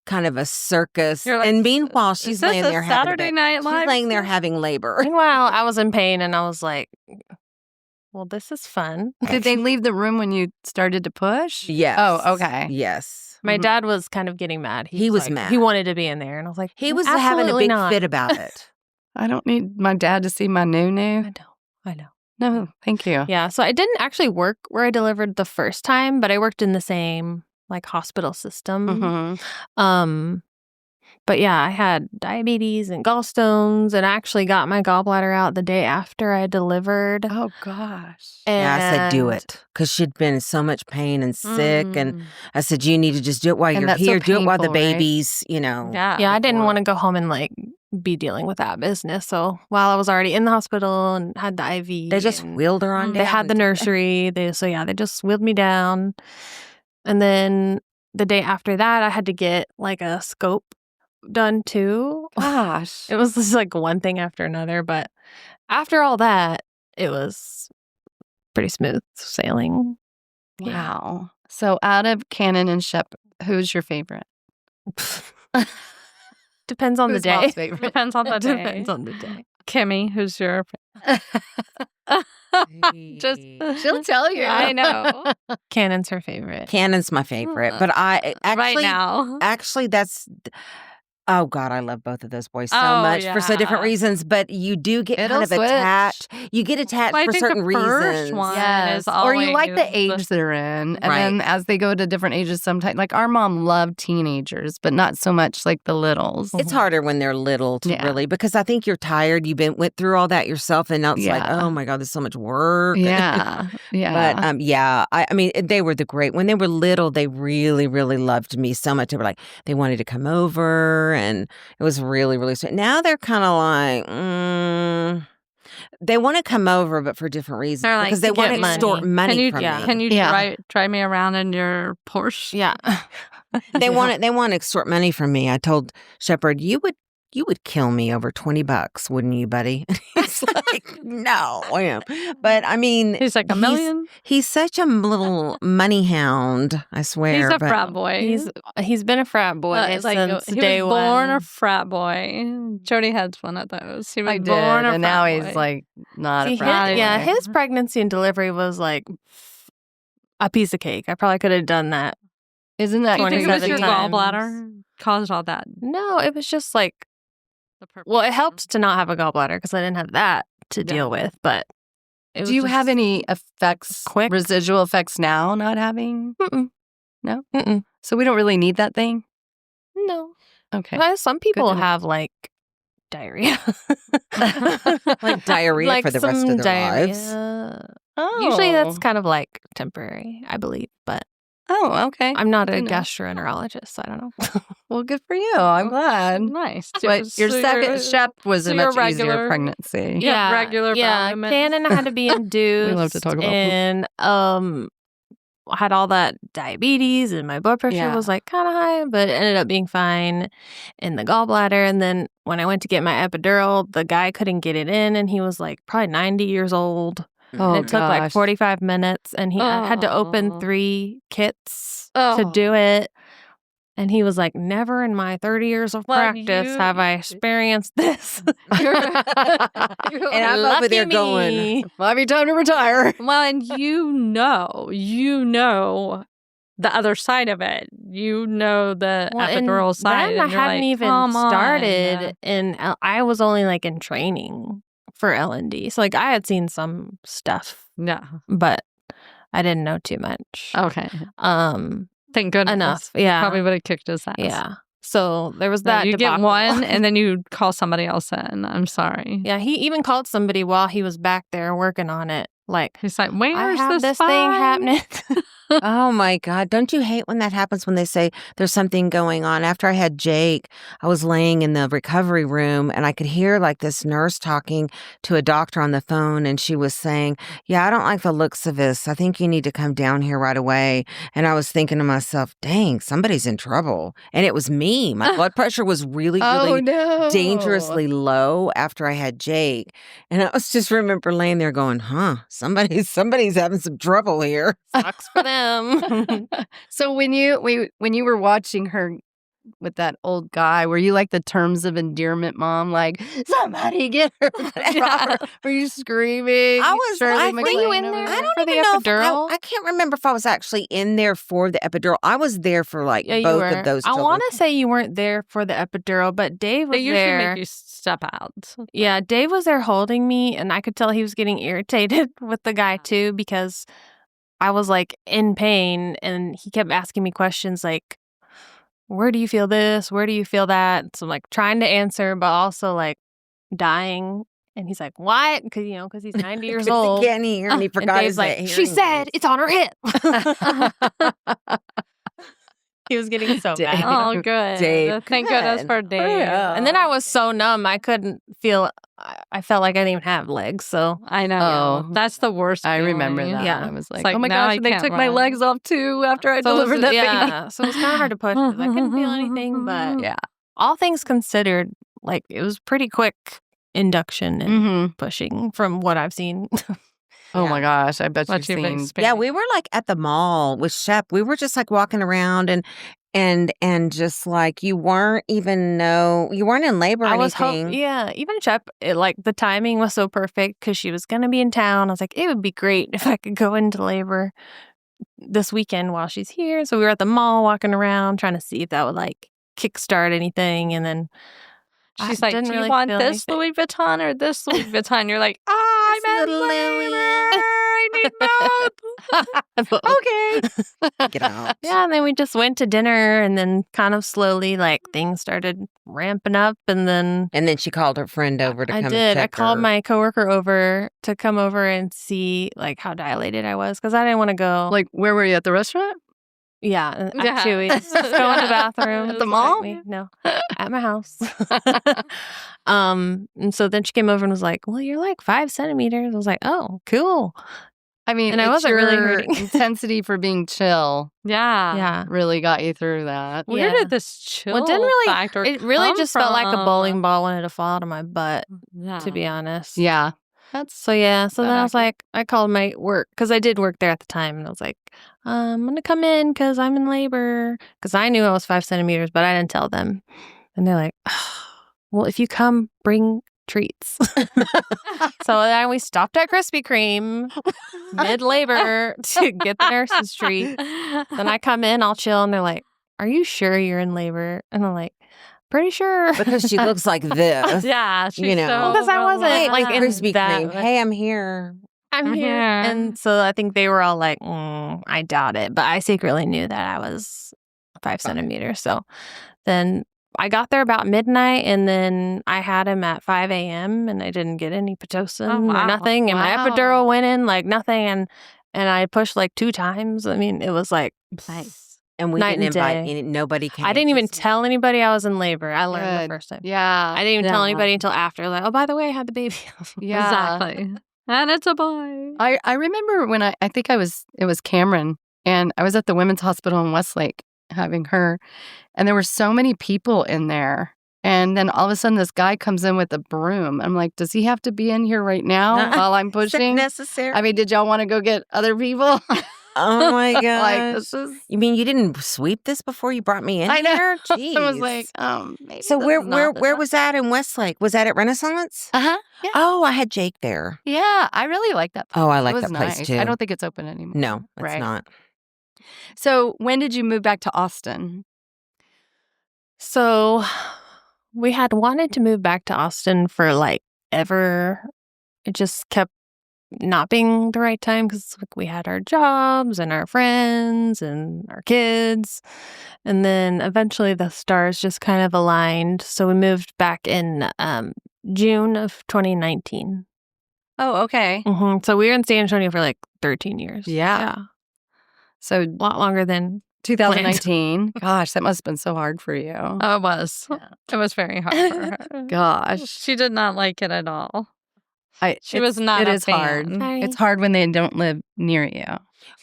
kind of a circus. You're like, and meanwhile, she's this laying a there Saturday Night Live she's laying there skit? having labor. Meanwhile, I was in pain, and I was like, "Well, this is fun." Did they leave the room when you started to push? Yes. Oh, okay. Yes. My dad was kind of getting mad. He was like, mad. He wanted to be in there, and I was like, He was having a "Absolutely big not." fit about it. I don't need my dad to see my new. I know. No, thank you. Yeah, so I didn't actually work where I delivered the first time, but I worked in the same hospital system. Mhm. But yeah, I had diabetes and gallstones, and I actually got my gallbladder out the day after I delivered. Oh gosh. Yeah, I said, do And- it. Because she'd been in so much pain and sick. Mm. And I said, you need to just do it while And you're that's so here. Do it while the painful, right? baby's, you know. Yeah, I didn't want to go home and be dealing with that business. So while I was already in the hospital and had the IV, They just and wheeled her on down. they had the nursery. They just wheeled me down. And then the day after that, I had to get a scope done too. Gosh. It was just one thing after another. But after all that, it was pretty smooth sailing. Wow. So out of Cannon and Shep, who's your favorite? Depends on the Who's day. Mom's favorite? Depends on the day. Depends on the day. Kimmy, who's your Just she'll tell you. I know. Cannon's her favorite. Cannon's my favorite. But I right now. actually, that's. Oh, God, I love both of those boys so Oh, much for so different yeah. reasons. But you do get It'll kind of switch. attached. You get attached Well, I for think certain the first reasons. one Yes. is Or you like the always age they're in. And Right. then as they go to different ages, sometimes, like our mom loved teenagers, but not so much like the littles. It's harder when they're little to Yeah. really, because I think you're tired. Went through all that yourself, and now it's like, Yeah. oh my God, there's so much work. Yeah. Yeah. But I mean, they were when they were little, they really, really loved me so much. They were they wanted to come over, and it was really, really sweet. Now they're kind of they want to come over, but for different reasons. They're like, because they to want to get extort money. money from me. Can you Yeah. drive me around in your Porsche? Yeah. They want to extort money from me. I told Shepard, you would kill me over $20, wouldn't you, buddy? He's like, no, I am. But I mean, He's like, $1 million? He's such a little money hound, I swear. He's a but frat boy. He's been a frat boy It's like, since he day was born one. a frat boy. Jody had one of those. He was I did. born a And now frat he's boy. like not See, a frat. yeah, boy. his pregnancy and delivery was a piece of cake. I probably could have done that. Isn't that Do you think it was your 27 times. gallbladder caused all that? No, it was just well, it helps to not have a gallbladder because I didn't have that to deal with. But it Do you was have just any effects, quick. residual effects now not having? Mm-mm. No? diarrhea. Like diarrhea Like for the rest some of their lives. diarrhea. Oh. Usually that's kind of like temporary, I believe, but Oh, okay. I'm not a Didn't know. gastroenterologist, so I don't know. Well, good for you. I'm glad. Nice. But your second step was a you're much easier regular. pregnancy. Yeah, regular yeah. vitamins. Cannon had to be induced. We love to talk about poop. and I had all that diabetes and my blood pressure Yeah. was like kind of high, but it ended up being fine in the gallbladder. And then when I went to get my epidural, the guy couldn't get it in, and he was like probably 90 years old. Oh, And it took like gosh. 45 minutes, and I had to open Oh. 3 kits Oh. to do it. And he was like, never in my 30 years of Well, practice have I experienced this. And I'm over there going, Might be time to retire. Well, and you know the other side of it. You know the epidural side. Then I and you're hadn't like, even "Come on." started, and I was only like in training for L&D. So like I had seen some stuff, Yeah. but I didn't know too much. Okay. Thank goodness. Enough. Yeah. Probably would have kicked his ass. Yeah. So there was No, that. you get debacle. one and then you call somebody else in. I'm sorry. Yeah, he even called somebody while he was back there working on it. Like, He's like, I where's have this spine? thing happening. oh my God. Don't you hate when that happens when they say there's something going on? After I had Jake, I was laying in the recovery room and I could hear like this nurse talking to a doctor on the phone. And she was saying, yeah, I don't like the looks of this. I think you need to come down here right away. And I was thinking to myself, dang, somebody's in trouble. And it was me. My blood pressure was really, really no. dangerously low after I had Jake. And I was just remember laying there going, somebody's having some trouble here. Sucks for them. So when you were watching her with that old guy, were you like the terms of endearment mom, like somebody get her? Yeah. Were you screaming? I was. Shirley I MacLaine think you in over there? I don't For the even know. epidural? I can't remember if I was actually in there for the epidural. I was there for like Yeah, you both were. of those. I children. want to say you weren't there for the epidural, but Dave was They usually there. make you step out. Yeah, Dave was there holding me, and I could tell he was getting irritated with the guy too because I was like in pain, and he kept asking me questions like, where do you feel this? Where do you feel that? So I'm like trying to answer, but also like dying. And he's like, what? Because he's 90 years 'Cause old. He can't hear, and he And forgot Dave's his like, she said it's on her hip. He was getting so Dave. mad. Oh, good. Dave, Thank come goodness on. for Dave. Yeah. And then I was so numb, I couldn't feel. I felt like I didn't even have legs. So I know. Oh. That's the worst. I remember feeling. that. Yeah. I was like, like, oh my now gosh, I they can't took my run. legs off too after I So it was- delivered that baby. yeah, so it was kind of hard to push 'cause I couldn't feel anything. But Yeah. all things considered, like it was pretty quick induction and Mm-hmm. pushing from what I've seen. Oh my gosh, I bet What you've you've seen. experienced. Yeah, we were like at the mall with Shep. We were just like walking around and just like you weren't in labor or I was anything. yeah, even Shep, like the timing was so perfect because she was gonna be in town. I was like, it would be great if I could go into labor this weekend while she's here. So we were at the mall walking around trying to see if that would like kickstart anything, and then She's I like, didn't do you really want feel this anything. Louis Vuitton or this Louis Vuitton? You're like, I'm in little labor. Louis. I need both. Okay. Get out. Yeah, and then we just went to dinner, and then kind of slowly, like things started ramping up, and then And then she called her friend over to I come did. and I check called her. my coworker over to come over and see like how dilated I was because I didn't want to go. Like, where were you at the restaurant? yeah, Yeah. at Chewy's, just go in the bathroom At the mall? No, at my house. And so then she came over and was like, "Well, you're like 5 centimeters." I was like, "Oh, cool." I mean, And I it's wasn't really your hurting. intensity for being chill Yeah. Yeah. really got you through that. Where Yeah. did this chill Well, it didn't really. factor It really come just felt like a from? bowling ball wanted to fall out of my butt. Yeah. To be honest. Yeah. That's So yeah, so That then I was accurate. like, I called my work because I did work there at the time, and I was like, I'm gonna come in because I'm in labor because I knew I was 5 centimeters, but I didn't tell them, and they're like, well, if you come, bring treats. So then we stopped at Krispy Kreme mid labor to get the nurse's treat. Then I come in, I'll chill, and they're like, are you sure you're in labor? And I'm like, pretty sure. because she looks like this. Yeah. She's You know. so Well, 'cause I wasn't, Hey, like, in Krispy that Kreme. way. Hey, I'm here. I'm I'm here. here. And so I think they were all like, I doubt it. But I secretly knew that I was 5 centimeters. So then I got there about midnight, and then I had him at 5 a.m. and I didn't get any Pitocin or nothing. And my epidural went in like nothing. And I pushed like 2 times. I mean, it was like Nice. And we night didn't and invite day. nobody came. I didn't even tell anybody I was in labor. I learned the first time. Yeah. I didn't even tell anybody until after. Like, oh, by the way, I had the baby. Yeah. Exactly. And it's a boy. I remember when I think it was Cameron, and I was at the Women's Hospital in Westlake having her, and there were so many people in there. And then all of a sudden, this guy comes in with a broom. I'm like, does he have to be in here right now while I'm pushing? Necessary. I mean, did y'all want to go get other people? Oh my god! Like, this is. You mean you didn't sweep this before you brought me in I know. here? Jeez. I was like, maybe. So this where is not the where time. was that in Westlake? Was that at Renaissance? Yeah. Oh, I had Jake there. Yeah, I really like that place. Oh, I It like was that place nice. too. I don't think it's open anymore. No, it's Right. not. So when did you move back to Austin? So we had wanted to move back to Austin for like ever. It just kept not being the right time because like, we had our jobs and our friends and our kids. And then eventually the stars just kind of aligned. So we moved back in June of 2019. Oh, okay. So we were in San Antonio for like 13 years. Yeah. So A lot longer than 2019. Gosh, that must have been so hard for you. Oh, it was. It was very hard for her. Gosh. She did not like it at all. She was It's- not It a is hard. fan. Hi. It's hard when they don't live near you.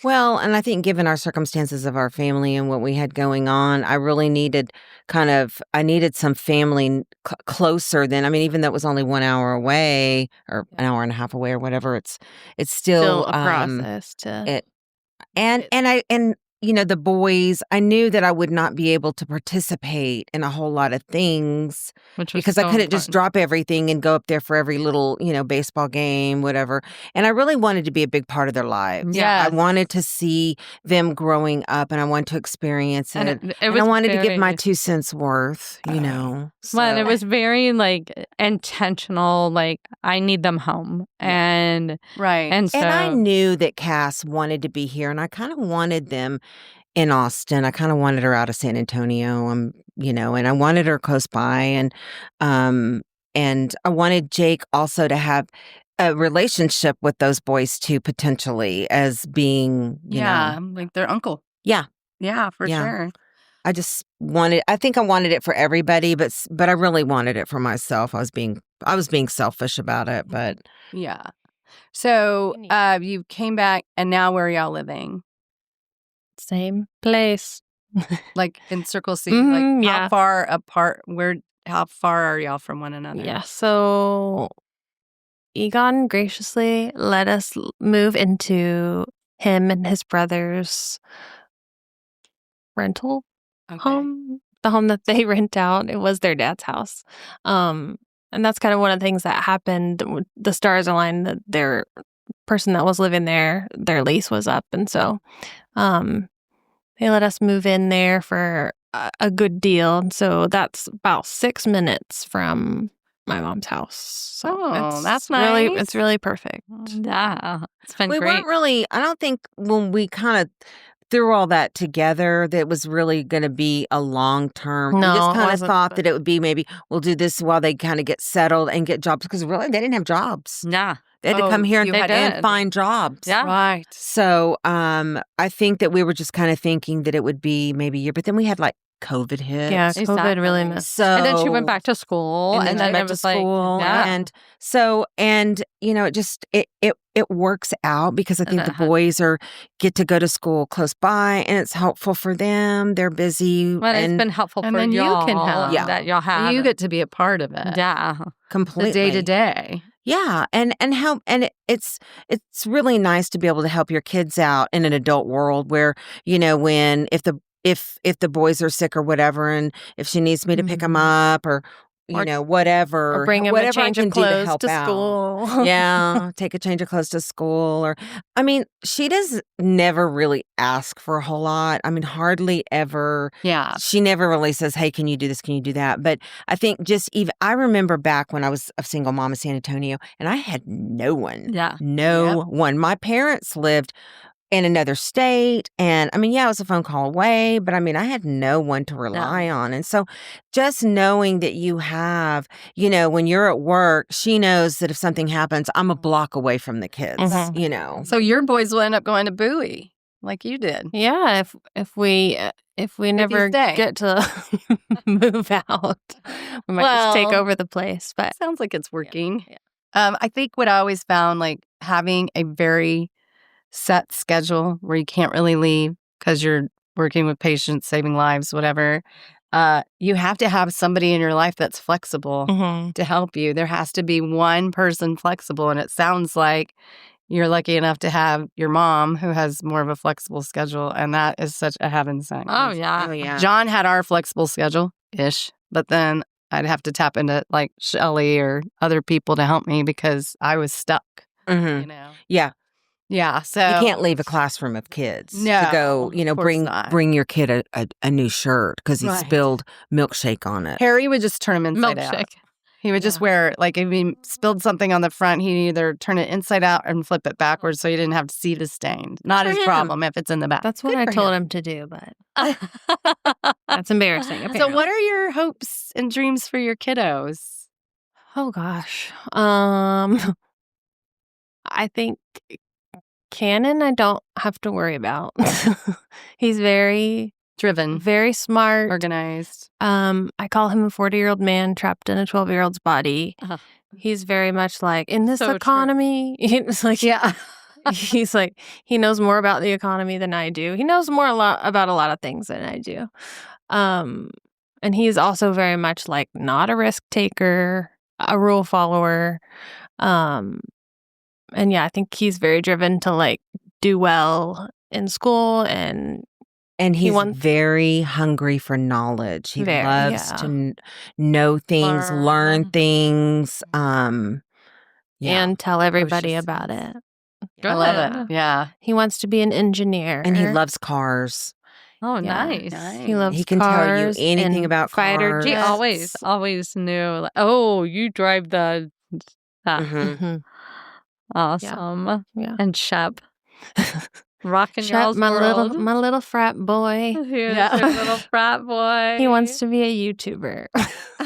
Well, and I think given our circumstances of our family and what we had going on, I really needed I needed some family closer than, I mean, even though it was only 1 hour away or an hour and a half away or whatever, it's still a process to. it and you know, the boys, I knew that I would not be able to participate in a whole lot of things Which was because I so couldn't just important. drop everything and go up there for every little, you know, baseball game, whatever. And I really wanted to be a big part of their lives. Yes. I wanted to see them growing up and I wanted to experience it. And it And was I wanted to give my very- 2 cents worth, you know. Well, and it So- was very like intentional. Like I need them home, and Right. and so And I knew that Cass wanted to be here, and I kind of wanted them in Austin. I kind of wanted her out of San Antonio, you know, and I wanted her close by, and I wanted Jake also to have a relationship with those boys too, potentially as being, you yeah, know, like their uncle. Yeah. Yeah, for Yeah. sure. I think I wanted it for everybody, but I really wanted it for myself. I was being selfish about it, but Yeah. So you came back, and now where are y'all living? Same place. Like in Circle C? Mhm, Like yeah. how far apart? How far are y'all from one another? Yeah. So Egon graciously let us move into him and his brother's rental Okay. home, the home that they rent out. It was their dad's house. And that's kind of one of the things that happened. The stars aligned that their person that was living there, their lease was up. And so they let us move in there for a good deal. And so that's about 6 minutes from my mom's house. So Oh, that's really, nice. it's really perfect. yeah, it's been we great. weren't really, I don't think when we kind of threw all that together that it was really going to be a long term. No, we just it kind of wasn't, thought but- that it would be maybe we'll do this while they kind of get settled and get jobs because really they didn't have jobs. Yeah, They had to Oh, come here you and did. find jobs. Yeah. Right. So I think that we were just kind of thinking that it would be maybe a year, but then we had like COVID hit. Yeah, COVID really Exactly. messed. So and then she went back to school, and then, it was like, yeah. and you know, it works out because I think the boys get to go to school close by and it's helpful for them. They're busy But it's and been helpful and for then you y'all can help. Yeah. that y'all have. You get to be a part of it. yeah. completely The day to day. Yeah, and help, and it's really nice to be able to help your kids out in an adult world where, you know, when if the boys are sick or whatever, and if she needs me to pick them up or Or- know whatever, Or bring him a whatever change I can of do to clothes help to out. school. Yeah, take a change of clothes to school, or I mean, she does never really ask for a whole lot. I mean, hardly ever. Yeah. She never really says, "Hey, can you do this? Can you do that?" But I think just even I remember back when I was a single mom in San Antonio, and I had no one. Yeah. No one. My parents lived in another state. And I mean, yeah, it was a phone call away, but I mean, I had no one to rely on. And so just knowing that you have, when you're at work, she knows that if something happens, I'm a block away from the kids, So your boys will end up going to Bowie like you did. Yeah, if we never get to move out, we might just take over the place. But sounds like it's working. Yeah. I think what I always found, like having a very set schedule where you can't really leave because you're working with patients, saving lives, whatever. You have to have somebody in your life that's flexible to help you. There has to be one person flexible, and it sounds like you're lucky enough to have your mom who has more of a flexible schedule, and that is such a heaven sent. Oh, yeah. John had our flexible schedule-ish, but then I'd have to tap into like Shelly or other people to help me because I was stuck. Yeah. Yeah, so you can't leave a classroom of kids to go, bring your kid a new shirt because he spilled milkshake on it. Harry would just turn him inside out. He would just wear, like, if he spilled something on the front, he'd either turn it inside out and flip it backwards so he didn't have to see the stain. Not his problem if it's in the back. That's what I told him to do, but that's embarrassing. Apparently. So what are your hopes and dreams for your kiddos? Oh, gosh. I think Cannon, I don't have to worry about. He's very driven, very smart, organized. I call him a 40-year-old man trapped in a 12-year-old's body. He's very much like, in this economy, it's like, he's like, he knows more about the economy than I do. He knows about a lot of things than I do. And he's also very much like not a risk taker, a rule follower. And yeah, I think he's very driven to like do well in school, and he's very hungry for knowledge. He loves to know things, learn things, and tell everybody about it. I love it. Yeah, he wants to be an engineer, and he loves cars. Oh, nice. He loves He can tell you anything about fighter cars. He always knew. Like, oh, you drive the. Awesome. Yeah. And Shep. Rocking Shep, y'all's world. my little frat boy. Your little frat boy. He wants to be a YouTuber.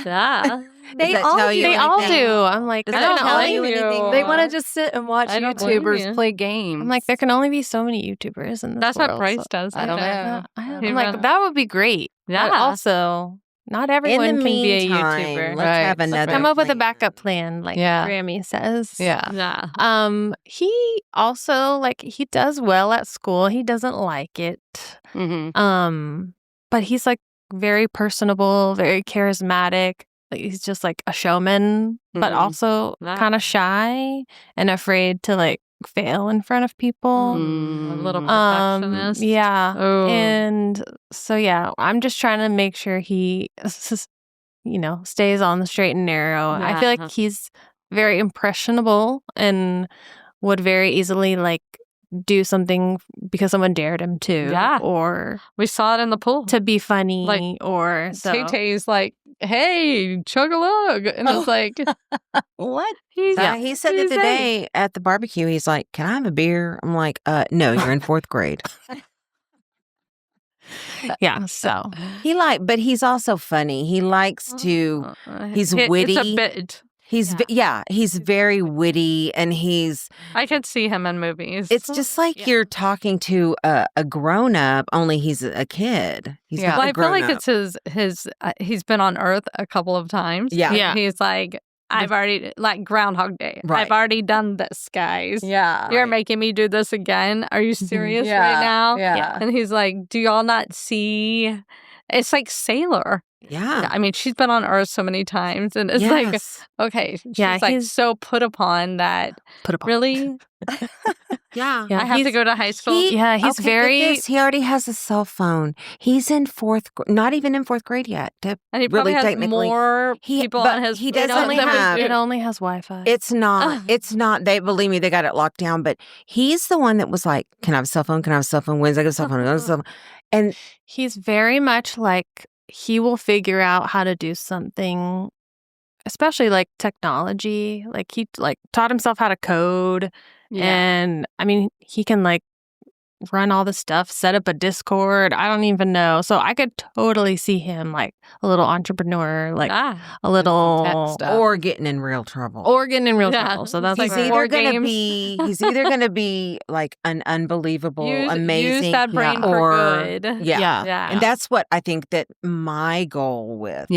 Yeah. They all do. I'm like, I don't tell you anything. They want to just sit and watch YouTubers play games. I'm like, there can only be so many YouTubers in this That's world. what Bryce does. I don't know. I'm like, that would be great. Yeah. But also, not everyone can be a YouTuber. Let's have another. Come up with a backup plan, like Grammy says. Yeah. He also he does well at school. He doesn't like it. But he's like very personable, very charismatic. Like, he's just like a showman, but also kind of shy and afraid to like fail in front of people. A little perfectionist. Yeah. Oh. And so I'm just trying to make sure he stays on the straight and narrow. I feel like he's very impressionable and would very easily like do something because someone dared him to. Yeah. Or we saw it in the pool. To be funny, like, or so. Tay-Tay's like, hey, chug a lug. And it's like, what? He said that today at the barbecue. He's like, can I have a beer? I'm like, no, you're in 4th grade. So but he's also funny. He likes to, he's witty. It's a bit. He's very witty, and I could see him in movies. It's just like you're talking to a grown up, only he's a kid. He's not I feel like it's his. He's been on Earth a couple of times. Yeah. He's like, I've already like Groundhog Day. Right. I've already done this, guys. Yeah, you're making me do this again. Are you serious right now? Yeah. And he's like, do y'all not see? It's like Sailor. Yeah. I mean, she's been on Earth so many times, and it's like, okay, she's like so put upon that. Really? Yeah. I have to go to high school. He's very. He already has a cell phone. He's in 4th, not even in 4th grade yet. And he probably has more people on his. He doesn't have. It only has Wi-Fi. It's not. It's not. They believe me. They got it locked down. But he's the one that was like, "Can I have a cell phone? Can I have a cell phone? When's I get a cell phone? I get a cell phone?" And he's very much like. He will figure out how to do something, especially like technology. Like he like taught himself how to code, and I mean he can like run all the stuff, set up a Discord. I don't even know. So I could totally see him like a little entrepreneur, like a little or getting in real trouble. Trouble. So that's he's like either gonna be like an unbelievable, amazing, use that brain for good. Yeah. And that's what I think that my goal with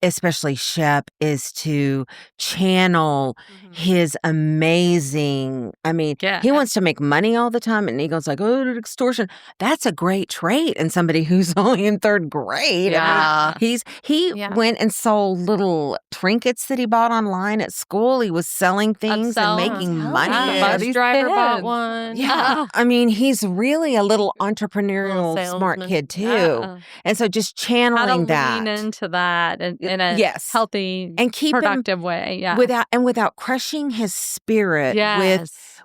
especially Shep is to channel his amazing. I mean, he wants to make money all the time, and he goes like, "Oh, extortion." That's a great trait in somebody who's only in third grade. Yeah, I mean, he went and sold little trinkets that he bought online at school. He was selling things and making money. Bus driver bought one. Yeah, I mean, he's really a little entrepreneurial, smart kid too. And so just channeling that, lean into that in a healthy and productive way. Yeah, without crushing his spirit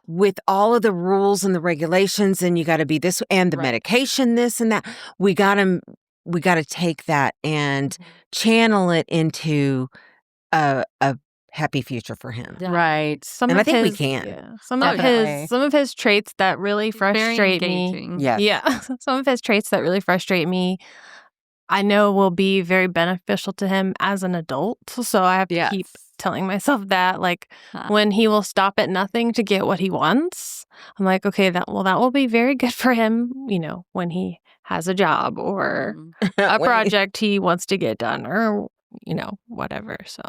with all of the rules and the regulations, and you got to be this and the medication, this and that. We got to take that and channel it into a happy future for him. Right. I think we can. Yeah. Some of his traits that really frustrate me. Yeah. Some of his traits that really frustrate me, I know will be very beneficial to him as an adult. So I have to keep telling myself that, like, when he will stop at nothing to get what he wants, I'm like, okay, that will be very good for him, when he has a job or a project he wants to get done or, whatever. So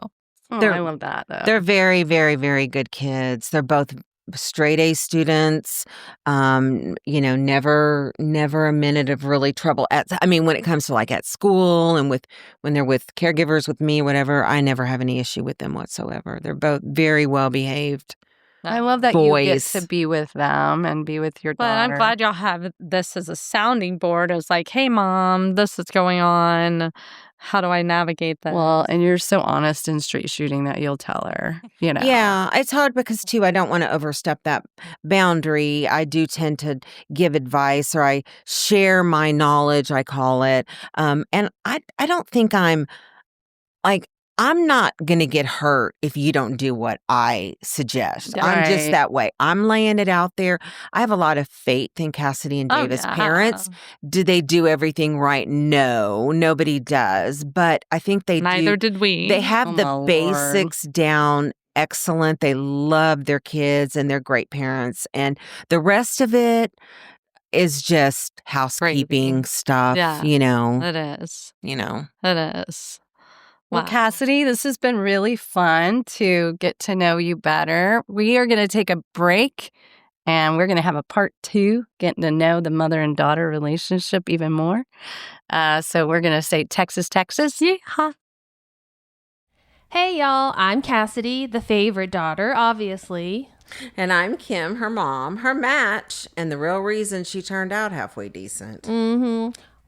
I love that, though. They're very, very, very good kids. They're both straight A students, never a minute of really trouble when it comes to like at school and when they're with caregivers with me, whatever, I never have any issue with them whatsoever. They're both very well behaved. I love that you get to be with them and be with your daughter. But I'm glad y'all have this as a sounding board. It's like, hey, Mom, this is going on. How do I navigate that? Well, and you're so honest and straight shooting that you'll tell her, Yeah, it's hard because, too, I don't want to overstep that boundary. I do tend to give advice or I share my knowledge, I call it. And I don't think I'm not going to get hurt if you don't do what I suggest. Right. I'm just that way. I'm laying it out there. I have a lot of faith in Cassidy and David's parents. Do they do everything right? No, nobody does. But I think they do. Neither did we. They have the basics down excellent. They love their kids and they're great parents. And the rest of it is just housekeeping stuff, It is. It is. Well, Cassidy, this has been really fun to get to know you better. We are going to take a break and we're going to have a part 2, getting to know the mother and daughter relationship even more. So we're going to say Texas, Texas. Yeehaw. Hey, y'all. I'm Cassidy, the favorite daughter, obviously. And I'm Kim, her mom, her match, and the real reason she turned out halfway decent.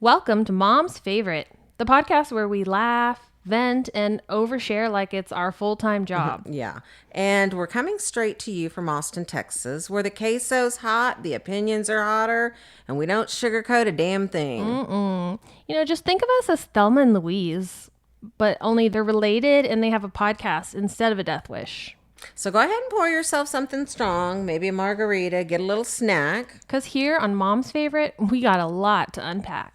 Welcome to Mom's Favorite, the podcast where we laugh, vent, and overshare like it's our full-time job. Yeah. And we're coming straight to you from Austin, Texas, where the queso's hot, the opinions are hotter, and we don't sugarcoat a damn thing. Just think of us as Thelma and Louise, but only they're related and they have a podcast instead of a death wish. So go ahead and pour yourself something strong, maybe a margarita, get a little snack. Because here on Mom's Favorite, we got a lot to unpack.